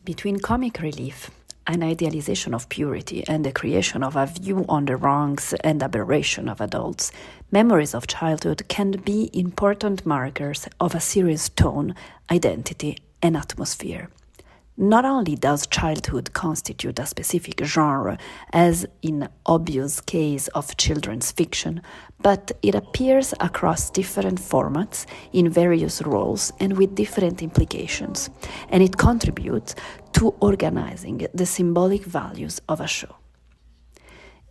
Between comic relief, an idealization of purity, and the creation of a view on the wrongs and aberration of adults, memories of childhood can be important markers of a serious tone, identity, and atmosphere. Not only does childhood constitute a specific genre, as in obvious case of children's fiction, but it appears across different formats, in various roles, and with different implications, and it contributes to organizing the symbolic values of a show.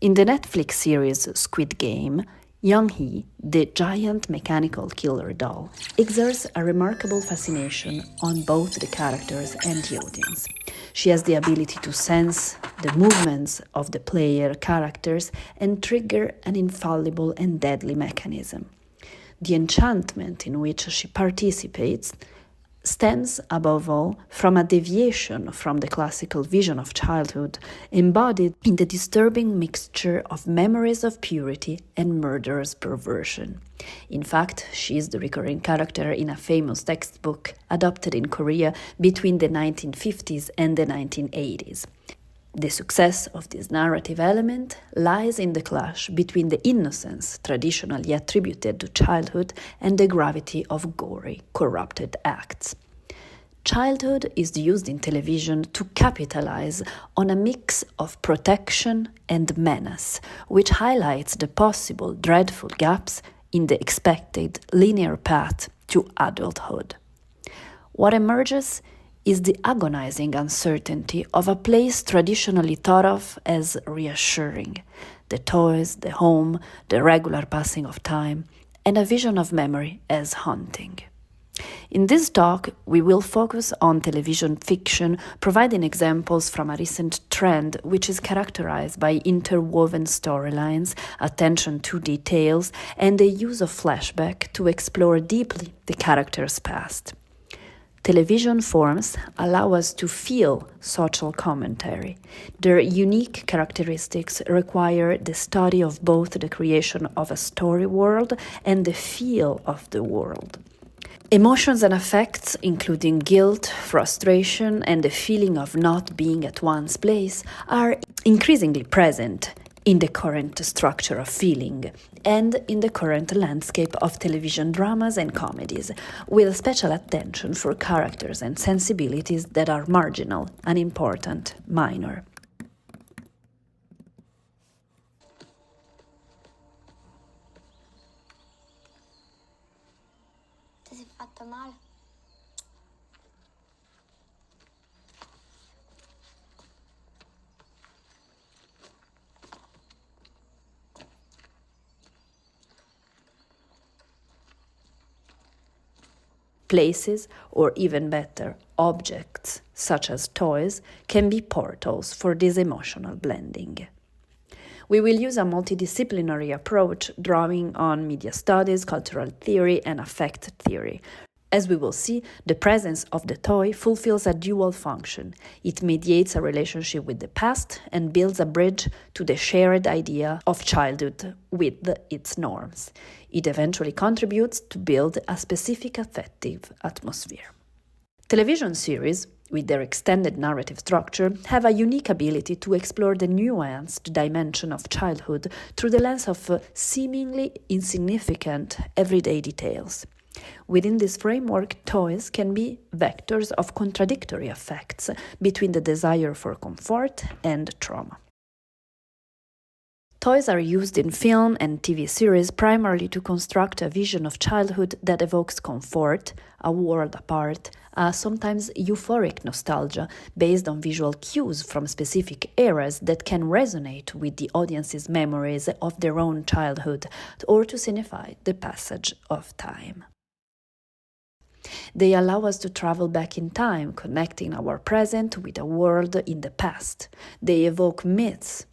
In the Netflix series Squid Game, Young-hee, the giant mechanical killer doll, exerts a remarkable fascination on both the characters and the audience. She has the ability to sense the movements of the player characters and trigger an infallible and deadly mechanism. The enchantment in which she participates stems, above all, from a deviation from the classical vision of childhood, embodied in the disturbing mixture of memories of purity and murderous perversion. In fact, she is the recurring character in a famous textbook adopted in Korea between the 1950s and the 1980s. The success of this narrative element lies in the clash between the innocence traditionally attributed to childhood and the gravity of gory, corrupted acts. Childhood is used in television to capitalize on a mix of protection and menace, which highlights the possible dreadful gaps in the expected linear path to adulthood. What emerges is the agonizing uncertainty of a place traditionally thought of as reassuring: the toys, the home, the regular passing of time, and a vision of memory as haunting. In this talk, we will focus on television fiction, providing examples from a recent trend which is characterized by interwoven storylines, attention to details, and the use of flashback to explore deeply the character's past. Television forms allow us to feel social commentary. Their unique characteristics require the study of both the creation of a story world and the feel of the world. Emotions and affects, including guilt, frustration, and the feeling of not being at one's place, are increasingly present in the current structure of feeling and in the current landscape of television dramas and comedies, with special attention for characters and sensibilities that are marginal, unimportant, minor. Ti sei fatto male? Places, or even better, objects, such as toys, can be portals for this emotional blending. We will use a multidisciplinary approach drawing on media studies, cultural theory, and affect theory. As we will see, the presence of the toy fulfills a dual function. It mediates a relationship with the past and builds a bridge to the shared idea of childhood with its norms. It eventually contributes to build a specific affective atmosphere. Television series, with their extended narrative structure, have a unique ability to explore the nuanced dimension of childhood through the lens of seemingly insignificant everyday details. Within this framework, toys can be vectors of contradictory effects between the desire for comfort and trauma. Toys are used in film and TV series primarily to construct a vision of childhood that evokes comfort, a world apart, a sometimes euphoric nostalgia based on visual cues from specific eras that can resonate with the audience's memories of their own childhood or to signify the passage of time. They allow us to travel back in time, connecting our present with a world in the past. They evoke myths.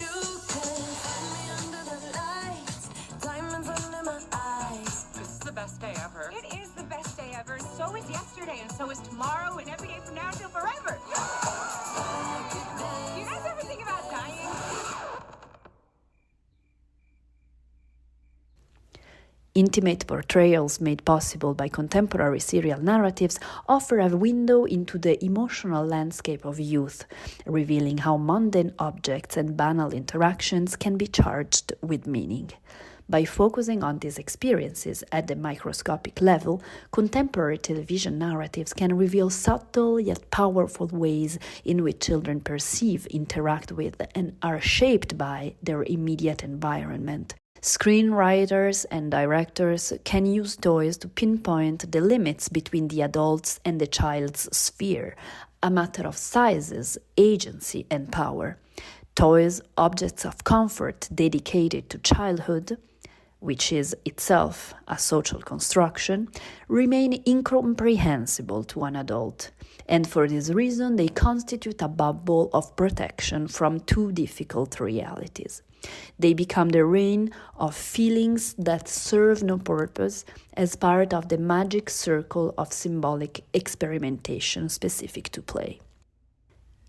Best day ever. It is the best day ever. So is yesterday, and so is tomorrow, and every day from now till forever. Do you guys ever think about dying? Intimate portrayals made possible by contemporary serial narratives offer a window into the emotional landscape of youth, revealing how mundane objects and banal interactions can be charged with meaning. By focusing on these experiences at the microscopic level, contemporary television narratives can reveal subtle yet powerful ways in which children perceive, interact with, and are shaped by their immediate environment. Screenwriters and directors can use toys to pinpoint the limits between the adult's and the child's sphere, a matter of sizes, agency, and power. Toys, objects of comfort dedicated to childhood, which is itself a social construction, remain incomprehensible to an adult, and for this reason they constitute a bubble of protection from too difficult realities. They become the reign of feelings that serve no purpose as part of the magic circle of symbolic experimentation specific to play.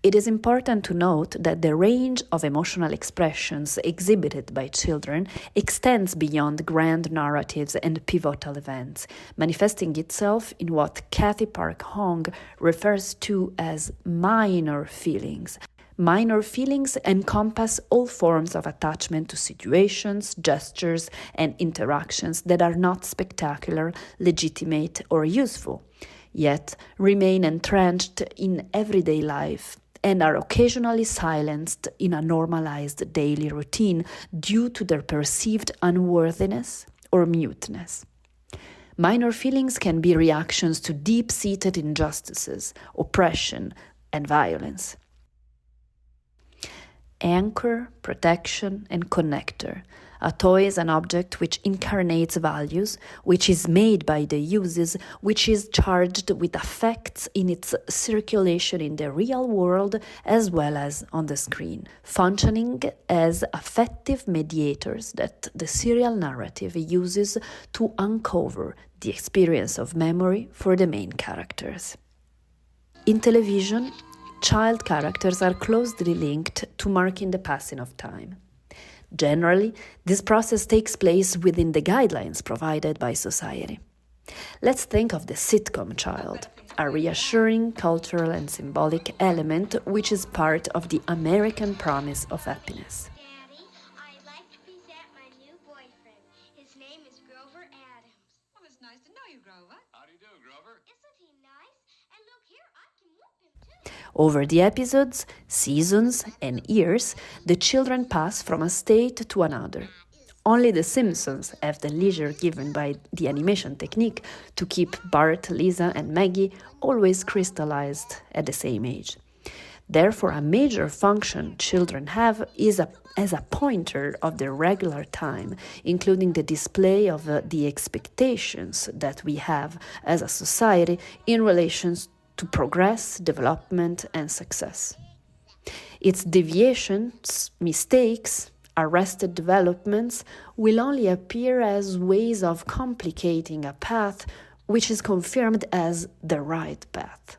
It is important to note that the range of emotional expressions exhibited by children extends beyond grand narratives and pivotal events, manifesting itself in what Cathy Park Hong refers to as minor feelings. Minor feelings encompass all forms of attachment to situations, gestures, and interactions that are not spectacular, legitimate, or useful, yet remain entrenched in everyday life and are occasionally silenced in a normalized daily routine due to their perceived unworthiness or muteness. Minor feelings can be reactions to deep-seated injustices, oppression, and violence. Anchor, protection, and connector. A toy is an object which incarnates values, which is made by the uses, which is charged with affects in its circulation in the real world as well as on the screen, functioning as affective mediators that the serial narrative uses to uncover the experience of memory for the main characters. In television, child characters are closely linked to marking the passing of time. Generally, this process takes place within the guidelines provided by society. Let's think of the sitcom child, a reassuring cultural and symbolic element which is part of the American promise of happiness. Daddy, I'd like to present my new boyfriend. His name is Grover Adams. Well, it's nice to know you, Grover. How do you do, Grover? Isn't he nice? And look here, I can whoop him too. Over the episodes, seasons, and years, the children pass from a state to another. Only The Simpsons have the leisure given by the animation technique to keep Bart, Lisa, and Maggie always crystallized at the same age. Therefore, a major function children have is as a pointer of their regular time, including the display of the expectations that we have as a society in relation to progress, development, and success. Its deviations, mistakes, arrested developments will only appear as ways of complicating a path which is confirmed as the right path.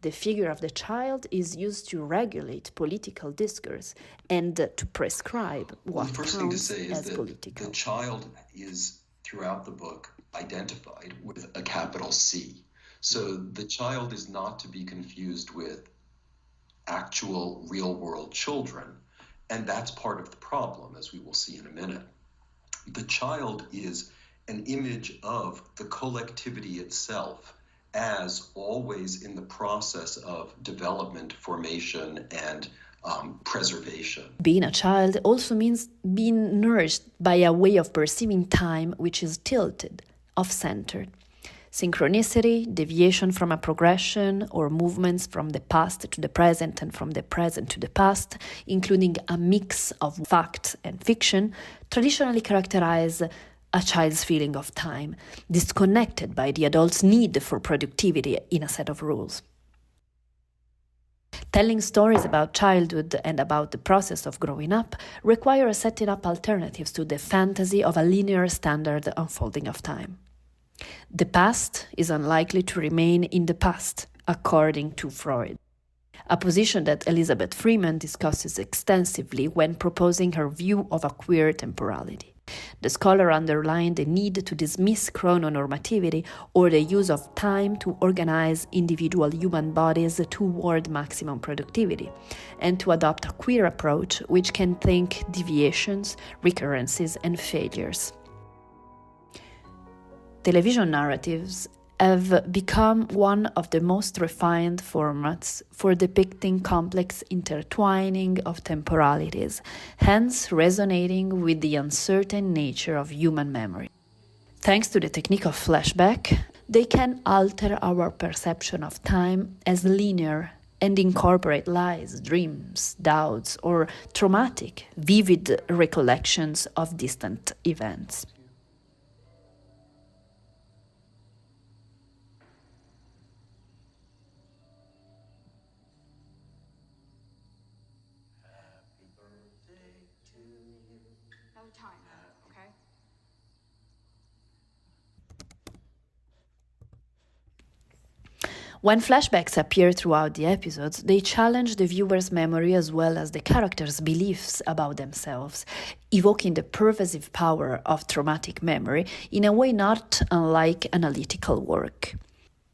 The figure of the child is used to regulate political discourse and to prescribe what The first thing to counts say is as that political. the child is, throughout the book, identified with a capital C. So the child is not to be confused with actual real-world children, and that's part of the problem, as we will see in a minute. The child is an image of the collectivity itself, as always in the process of development, formation, and preservation. Being a child also means being nourished by a way of perceiving time which is tilted, off-centered. Synchronicity, deviation from a progression, or movements from the past to the present and from the present to the past, including a mix of fact and fiction, traditionally characterize a child's feeling of time, disconnected by the adult's need for productivity in a set of rules. Telling stories about childhood and about the process of growing up require setting up alternatives to the fantasy of a linear standard unfolding of time. The past is unlikely to remain in the past, according to Freud, a position that Elizabeth Freeman discusses extensively when proposing her view of a queer temporality. The scholar underlined the need to dismiss chrononormativity, or the use of time to organize individual human bodies toward maximum productivity, and to adopt a queer approach which can think deviations, recurrences, and failures. Television narratives have become one of the most refined formats for depicting complex intertwining of temporalities, hence resonating with the uncertain nature of human memory. Thanks to the technique of flashback, they can alter our perception of time as linear and incorporate lies, dreams, doubts, or traumatic, vivid recollections of distant events. No time, okay? When flashbacks appear throughout the episodes, they challenge the viewer's memory as well as the characters' beliefs about themselves, evoking the pervasive power of traumatic memory in a way not unlike analytical work.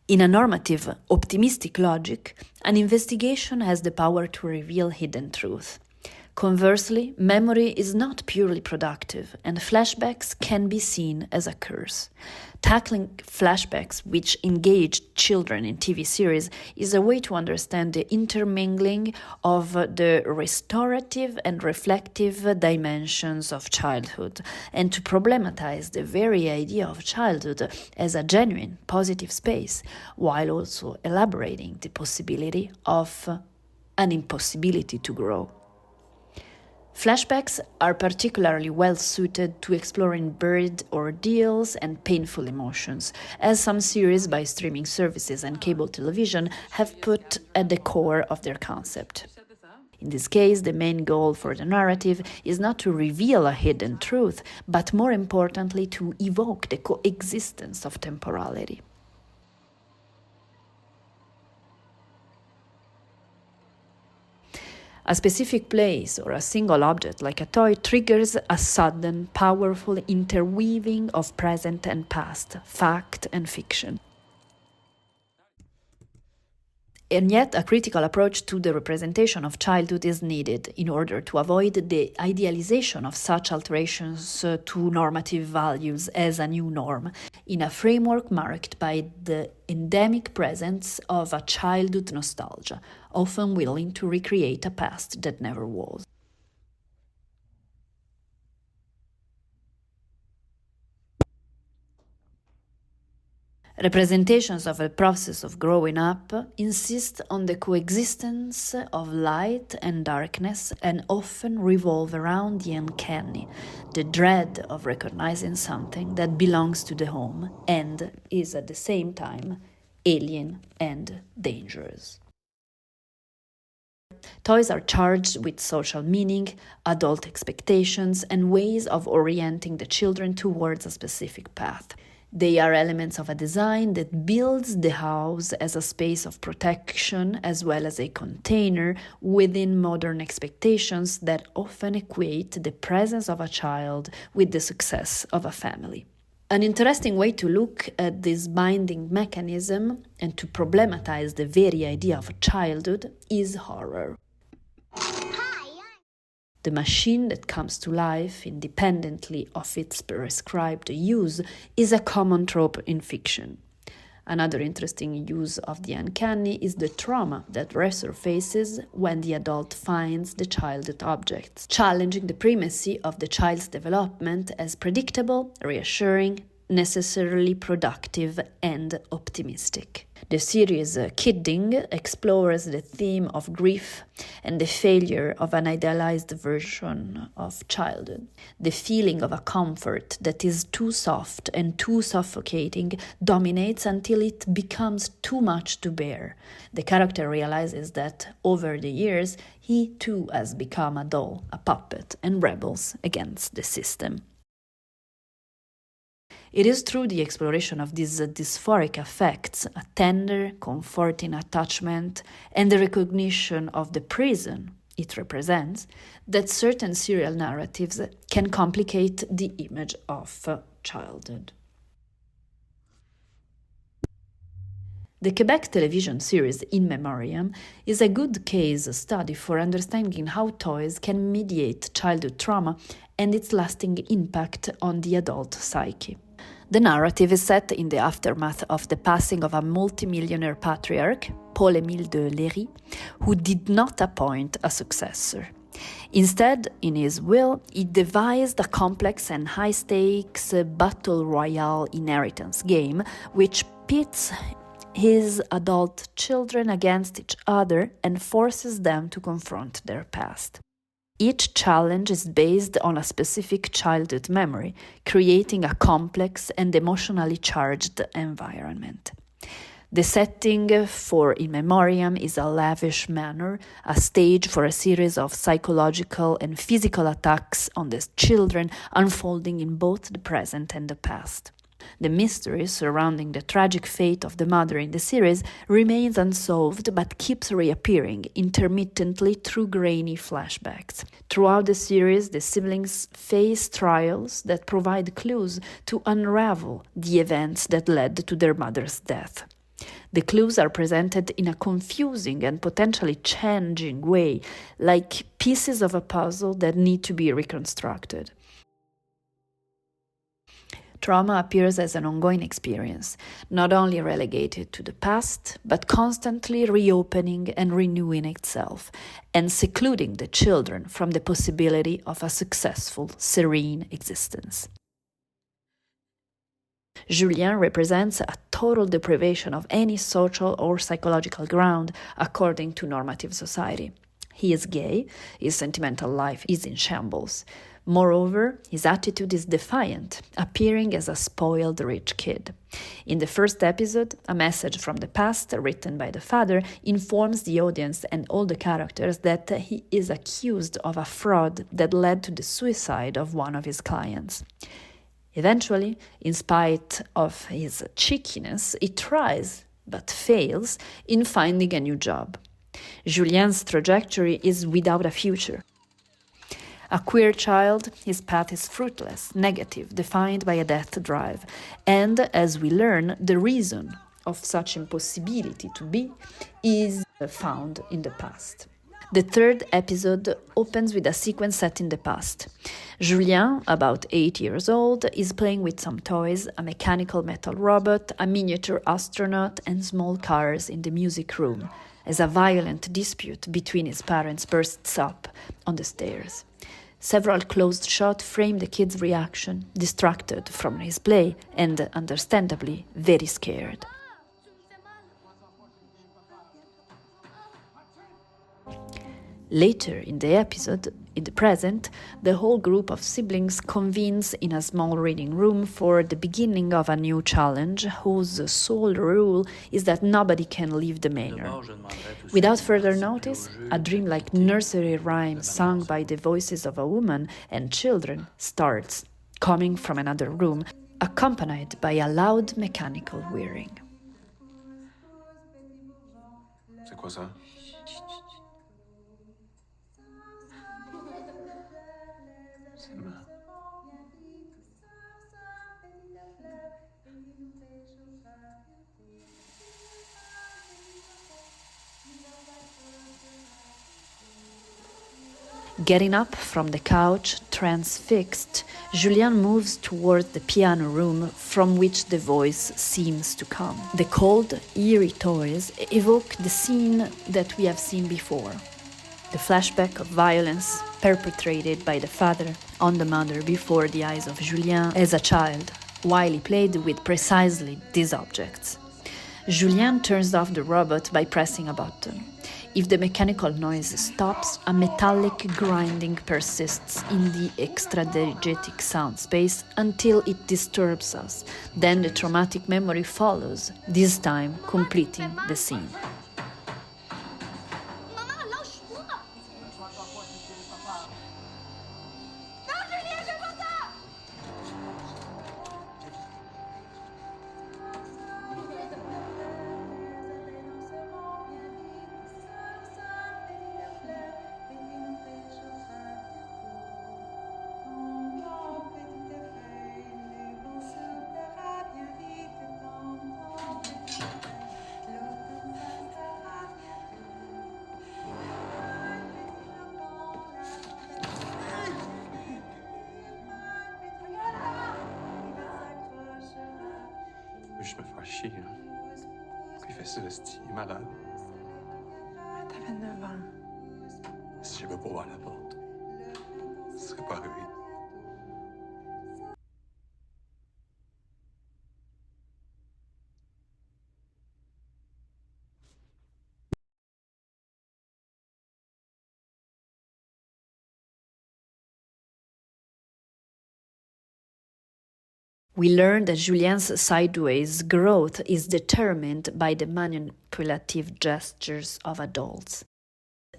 In a normative, optimistic logic, an investigation has the power to reveal hidden truth. Conversely, memory is not purely productive, and flashbacks can be seen as a curse. Tackling flashbacks which engage children in TV series is a way to understand the intermingling of the restorative and reflective dimensions of childhood, and to problematize the very idea of childhood as a genuine, positive space, while also elaborating the possibility of an impossibility to grow. Flashbacks are particularly well suited to exploring buried ordeals and painful emotions, as some series by streaming services and cable television have put at the core of their concept. In this case, the main goal for the narrative is not to reveal a hidden truth, but more importantly to evoke the coexistence of temporality. A specific place or a single object, like a toy, triggers a sudden, powerful interweaving of present and past, fact and fiction. And yet, a critical approach to the representation of childhood is needed in order to avoid the idealization of such alterations to normative values as a new norm, in a framework marked by the endemic presence of a childhood nostalgia, often willing to recreate a past that never was. Representations of a process of growing up insist on the coexistence of light and darkness and often revolve around the uncanny, the dread of recognizing something that belongs to the home and is at the same time alien and dangerous. Toys are charged with social meaning, adult expectations, and ways of orienting the children towards a specific path. They are elements of a design that builds the house as a space of protection as well as a container within modern expectations that often equate the presence of a child with the success of a family. An interesting way to look at this binding mechanism and to problematize the very idea of childhood is horror. The machine that comes to life independently of its prescribed use is a common trope in fiction. Another interesting use of the uncanny is the trauma that resurfaces when the adult finds the childhood objects, challenging the primacy of the child's development as predictable, reassuring, necessarily productive, and optimistic. The series Kidding explores the theme of grief and the failure of an idealized version of childhood. The feeling of a comfort that is too soft and too suffocating dominates until it becomes too much to bear. The character realizes that, over the years, he too has become a doll, a puppet, and rebels against the system. It is through the exploration of these dysphoric affects, a tender, comforting attachment, and the recognition of the prison it represents, that certain serial narratives can complicate the image of childhood. The Quebec television series In Memoriam is a good case study for understanding how toys can mediate childhood trauma and its lasting impact on the adult psyche. The narrative is set in the aftermath of the passing of a multimillionaire patriarch, Paul-Émile de Léry, who did not appoint a successor. Instead, in his will, he devised a complex and high-stakes battle royale inheritance game which pits his adult children against each other and forces them to confront their past. Each challenge is based on a specific childhood memory, creating a complex and emotionally charged environment. The setting for In Memoriam is a lavish manor, a stage for a series of psychological and physical attacks on the children unfolding in both the present and the past. The mystery surrounding the tragic fate of the mother in the series remains unsolved but keeps reappearing intermittently through grainy flashbacks. Throughout the series, the siblings face trials that provide clues to unravel the events that led to their mother's death. The clues are presented in a confusing and potentially changing way, like pieces of a puzzle that need to be reconstructed. Trauma appears as an ongoing experience, not only relegated to the past, but constantly reopening and renewing itself, and secluding the children from the possibility of a successful, serene existence. Julien represents a total deprivation of any social or psychological ground according to normative society. He is gay, his sentimental life is in shambles. Moreover, his attitude is defiant, appearing as a spoiled rich kid. In the first episode, a message from the past, written by the father, informs the audience and all the characters that he is accused of a fraud that led to the suicide of one of his clients. Eventually, in spite of his cheekiness, he tries, but fails, in finding a new job. Julien's trajectory is without a future. A queer child, his path is fruitless, negative, defined by a death drive. And, as we learn, the reason of such impossibility to be is found in the past. The third episode opens with a sequence set in the past. Julien, about 8 years old, is playing with some toys, a mechanical metal robot, a miniature astronaut, and small cars in the music room, as a violent dispute between his parents bursts up on the stairs. Several closed shots frame the kid's reaction, distracted from his play and, understandably, very scared. Later in the episode, in the present, the whole group of siblings convenes in a small reading room for the beginning of a new challenge whose sole rule is that nobody can leave the manor. Without further notice, a dreamlike nursery rhyme sung by the voices of a woman and children starts, coming from another room, accompanied by a loud mechanical whirring. C'est quoi ça? Getting up from the couch, transfixed, Julien moves towards the piano room from which the voice seems to come. The cold, eerie toys evoke the scene that we have seen before. The flashback of violence perpetrated by the father on the mother before the eyes of Julien as a child, while he played with precisely these objects. Julien turns off the robot by pressing a button. If the mechanical noise stops, a metallic grinding persists in the extra-diegetic sound space until it disturbs us. Then the traumatic memory follows, this time completing the scene. juste me faire chier. Hein. Pourquoi il fait ça, c'est il est malade. T'avais 9 ans. Si j'avais pas ouvert la porte, ce serait pas arrivé. We learn that Julien's sideways growth is determined by the manipulative gestures of adults.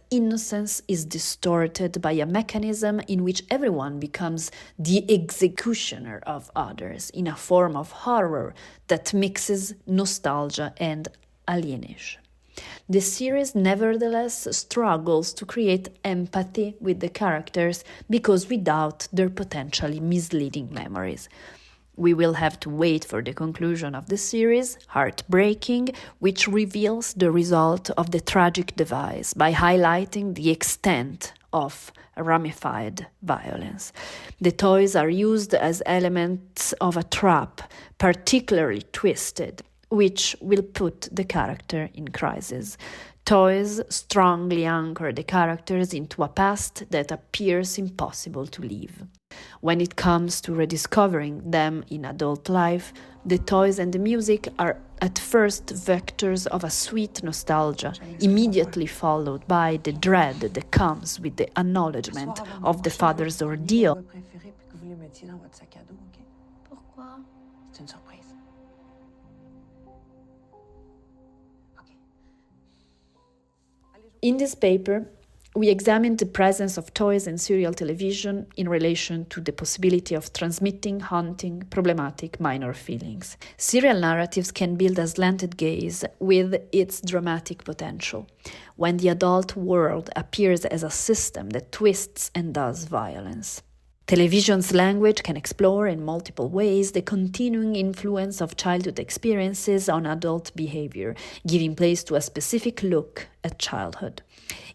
Innocence is distorted by a mechanism in which everyone becomes the executioner of others in a form of horror that mixes nostalgia and alienation. The series nevertheless struggles to create empathy with the characters because without their potentially misleading memories. We will have to wait for the conclusion of the series, Heartbreaking, which reveals the result of the tragic device by highlighting the extent of ramified violence. The toys are used as elements of a trap, particularly twisted, which will put the character in crisis. Toys strongly anchor the characters into a past that appears impossible to leave. When it comes to rediscovering them in adult life, the toys and the music are at first vectors of a sweet nostalgia, immediately followed by the dread that comes with the acknowledgement of the father's ordeal. Pourquoi? C'est une surprise. In this paper, we examined the presence of toys in serial television in relation to the possibility of transmitting, haunting, problematic minor feelings. Serial narratives can build a slanted gaze with its dramatic potential, when the adult world appears as a system that twists and does violence. Television's language can explore in multiple ways the continuing influence of childhood experiences on adult behavior, giving place to a specific look at childhood.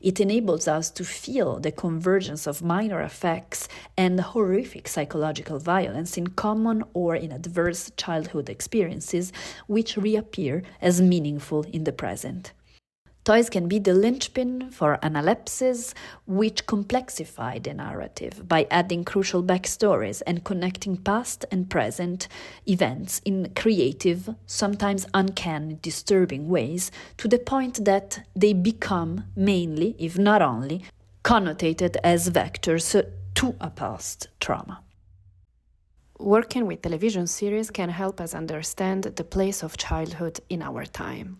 It enables us to feel the convergence of minor effects and horrific psychological violence in common or in adverse childhood experiences, which reappear as meaningful in the present. Toys can be the linchpin for analepsis, which complexify the narrative by adding crucial backstories and connecting past and present events in creative, sometimes uncanny, disturbing ways, to the point that they become mainly, if not only, connotated as vectors to a past trauma. Working with television series can help us understand the place of childhood in our time.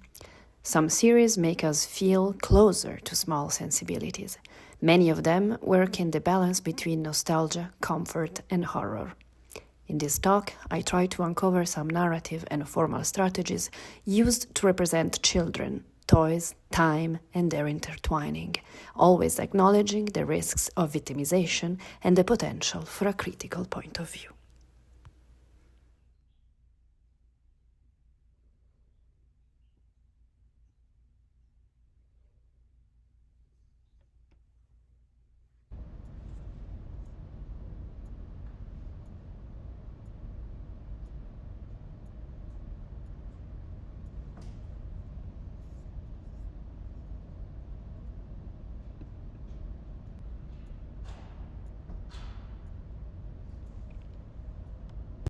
Some series make us feel closer to small sensibilities. Many of them work in the balance between nostalgia, comfort, and horror. In this talk, I try to uncover some narrative and formal strategies used to represent children, toys, time, and their intertwining, always acknowledging the risks of victimization and the potential for a critical point of view.